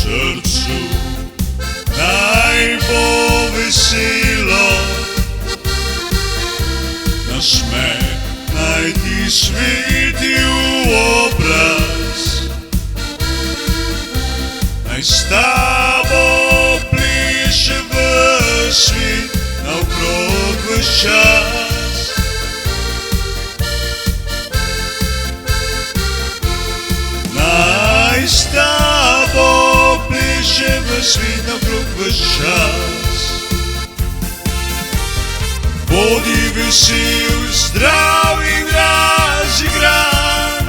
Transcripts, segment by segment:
sercu najbo veselo, na smeh naj ti sveti v obraz, naj s tabo pleše ves svet naokrog ves čas. Naj s tabo pleše ves svet naokrog ves čas. Bodi vesel, zdrav in razigran,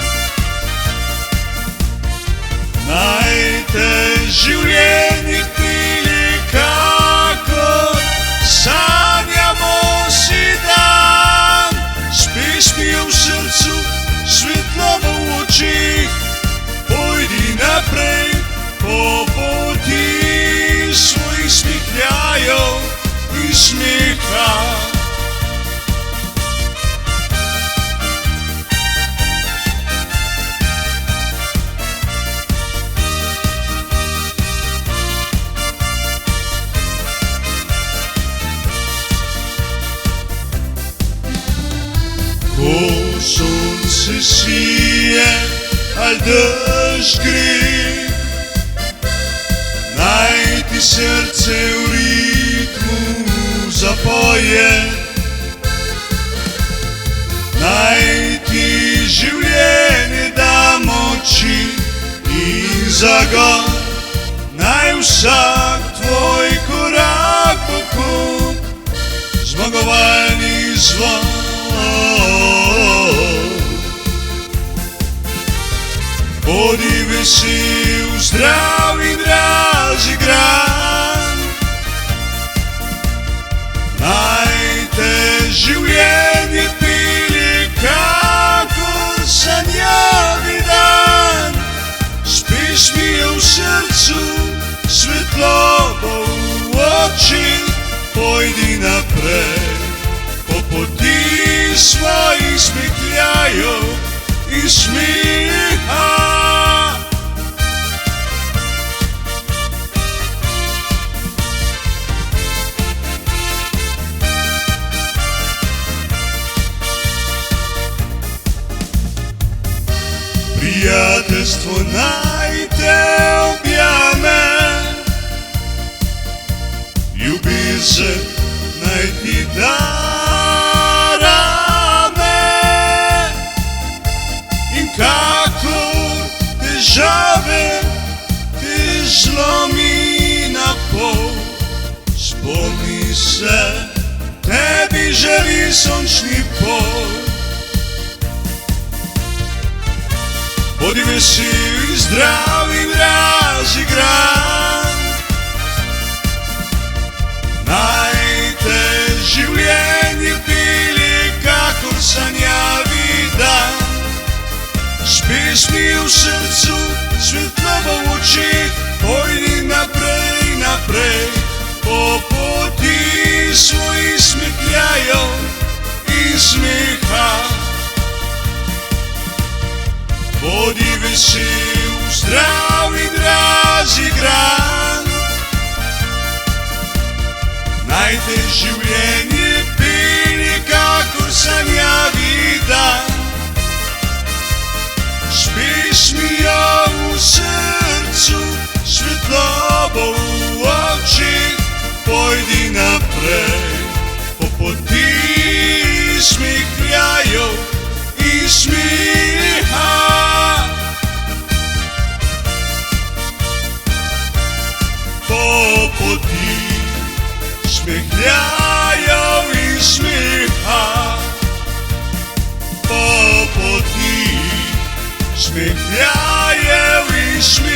naj te življenje pelje, kakor sanjamo si dan. S pesmijo v srcu, svetlobo v očih, pojdi naprej po poti svojih smehljajev in smeha. Ko sonce sije ali dež gre, naj ti srce v ritmu zapoje, naj ti življenje da moči in zagon, naj vsak tvoj korak bo kot zmagovalni zvon. Bodi vesel, zdrav in razigran, naj te življenje pelje, kakor sanjavi dan. S pesmijo v srcu, svetlobo v očih, pojdi naprej po poti svojih smehljajev in smeha. Prijateljstvo naj te objame, ljubezen naj ti da rame, in kakor težave te zlomi na pol, spomni se, tebi želi sončni pol. Bodi vesel in zdrav in razigran, naj te življenje pelje, kakor sanjavi dan. S pesmijo v srcu, svetlobo v očih, pojdi naprej, naprej po poti svojih smehljajev in smeha. Bodi vesel, zdrav in razigran, naj te življenje pelje, kakor sanjavi dan. S pesmijo v srcu, svetlobo v očih, pojdi naprej po poti smehljajev in smeha. Po poti smehljajev in smeha, po poti smehljajev in smeha.